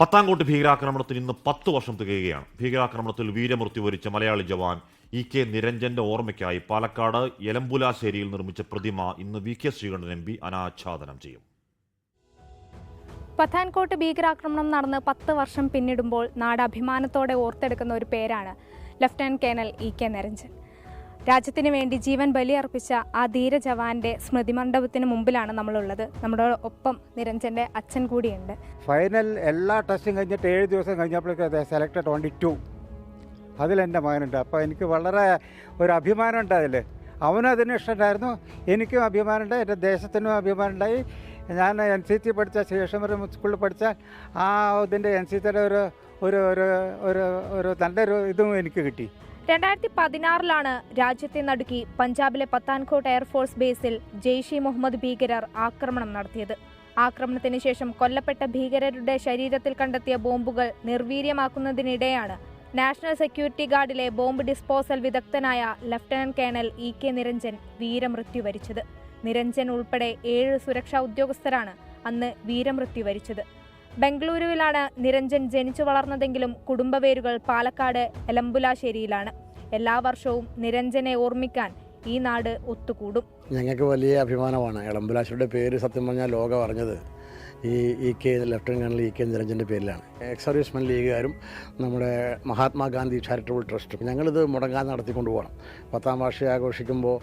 പത്താൻകോട്ട് ഭീകരാക്രമണത്തിന് ഇന്ന് 10 വർഷം തികയുകയാണ്. ഭീകരാക്രമണത്തിൽ വീരമൃത്യു വരിച്ച മലയാളി ജവാൻ ഇ.കെ. നിരഞ്ജന്റെ ഓർമ്മയ്ക്കായി പാലക്കാട് എലമ്പുലാശ്ശേരിയിൽ നിർമ്മിച്ച പ്രതിമ ഇന്ന് വി.കെ. ശ്രീകണ്ഠൻ എം.പി അനാച്ഛാദനം ചെയ്യും. പത്താൻകോട്ട് ഭീകരാക്രമണം നടന്ന് 10 വർഷം പിന്നിടുമ്പോൾ നാട് അഭിമാനത്തോടെ ഓർത്തെടുക്കുന്ന ഒരു പേരാണ് ലഫ്റ്റനന്റ് കേണൽ ഇ.കെ. നിരഞ്ജൻ. രാജ്യത്തിന് വേണ്ടി ജീവൻ ബലിയർപ്പിച്ച ആ ധീര ജവാന്റെ സ്മൃതി മണ്ഡപത്തിന് മുമ്പിലാണ് നമ്മളുള്ളത്. നമ്മുടെ ഒപ്പം നിരഞ്ജന്റെ അച്ഛൻ കൂടിയുണ്ട്. ഫൈനൽ എല്ലാ ടെസ്റ്റും കഴിഞ്ഞിട്ട് 7 ദിവസം കഴിഞ്ഞപ്പോഴേക്കും സെലക്ടഡ് 22 അതിലെൻ്റെ മകനുണ്ട്. അപ്പോൾ എനിക്ക് വളരെ ഒരു അഭിമാനമുണ്ട് അതിൽ. അവനും അതിന് ഇഷ്ടമുണ്ടായിരുന്നു, എനിക്കും അഭിമാനമുണ്ട്, എൻ്റെ ദേശത്തിനും അഭിമാനമുണ്ടായി. ഞാൻ NCC പഠിച്ച ശേഷം സ്കൂളിൽ പഠിച്ച ആ ഇതിൻ്റെ NCCയുടെ ഒരു നല്ലൊരു ഇതും എനിക്ക് കിട്ടി. 2016 രാജ്യത്തെ നടുക്കി പഞ്ചാബിലെ പത്താൻകോട്ട് എയർഫോഴ്സ് ബേസിൽ ജെയ്ഷെ മുഹമ്മദ് ഭീകരർ ആക്രമണം നടത്തിയത്. ആക്രമണത്തിന് ശേഷം കൊല്ലപ്പെട്ട ഭീകരരുടെ ശരീരത്തിൽ കണ്ടെത്തിയ ബോംബുകൾ നിർവീര്യമാക്കുന്നതിനിടെയാണ് നാഷണൽ സെക്യൂരിറ്റി ഗാർഡിലെ ബോംബ് ഡിസ്പോസൽ വിദഗ്ധനായ ലഫ്റ്റനന്റ് കേണൽ ഇ.കെ. നിരഞ്ജൻ വീരമൃത്യു വരിച്ചത്. നിരഞ്ജൻ ഉൾപ്പെടെ 7 സുരക്ഷാ ഉദ്യോഗസ്ഥരാണ് അന്ന് വീരമൃത്യു വരിച്ചത്. ബംഗളൂരുവിലാണ് നിരഞ്ജൻ ജനിച്ചു വളർന്നതെങ്കിലും കുടുംബവേരുകൾ പാലക്കാട് എലമ്പുലാശ്ശേരിയിലാണ്. എല്ലാ വർഷവും നിരഞ്ജനെ ഓർമ്മിക്കാൻ ഈ നാട് ഒത്തുകൂടും. ഞങ്ങൾക്ക് വലിയ അഭിമാനമാണ്. എലമ്പുലാശ്ശേരിയുടെ പേര് സത്യം പറഞ്ഞാൽ ലോകം അറിഞ്ഞത് ഈ ഇ.കെ. Lieutenant colonel ഇ.കെ. നിരഞ്ജൻ്റെ പേരിലാണ്. എക്സ് സർവീസ്മെൻ ലീഗുകാരും നമ്മുടെ മഹാത്മാഗാന്ധി ചാരിറ്റബിൾ ട്രസ്റ്റും ഞങ്ങളിത് മുടങ്ങാതെ നടത്തിക്കൊണ്ടു പോകണം. 10ാം വാർഷികം ആഘോഷിക്കുമ്പോൾ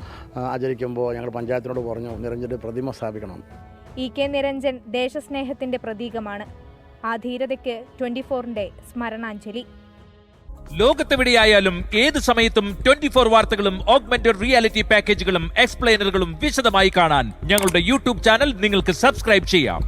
ആചരിക്കുമ്പോൾ ഞങ്ങൾ പഞ്ചായത്തിനോട് പറഞ്ഞു നിരഞ്ജൻ്റെ പ്രതിമ സ്ഥാപിക്കണം. ഇ.കെ. നിരഞ്ജൻ ദേശസ്നേഹത്തിന്റെ പ്രതീകമാണ്. ആ ധീരതയ്ക്ക് 24ന്റെ സ്മരണാഞ്ജലി. ലോകത്തെവിടെയായാലും ഏത് സമയത്തും 24 വാർത്തകളും ഓഗ്മെന്റഡ് റിയാലിറ്റി പാക്കേജുകളും എക്സ്പ്ലെയിനറുകളും വിശദമായി കാണാൻ ഞങ്ങളുടെ യൂട്യൂബ് ചാനൽ നിങ്ങൾക്ക് സബ്സ്ക്രൈബ് ചെയ്യാം.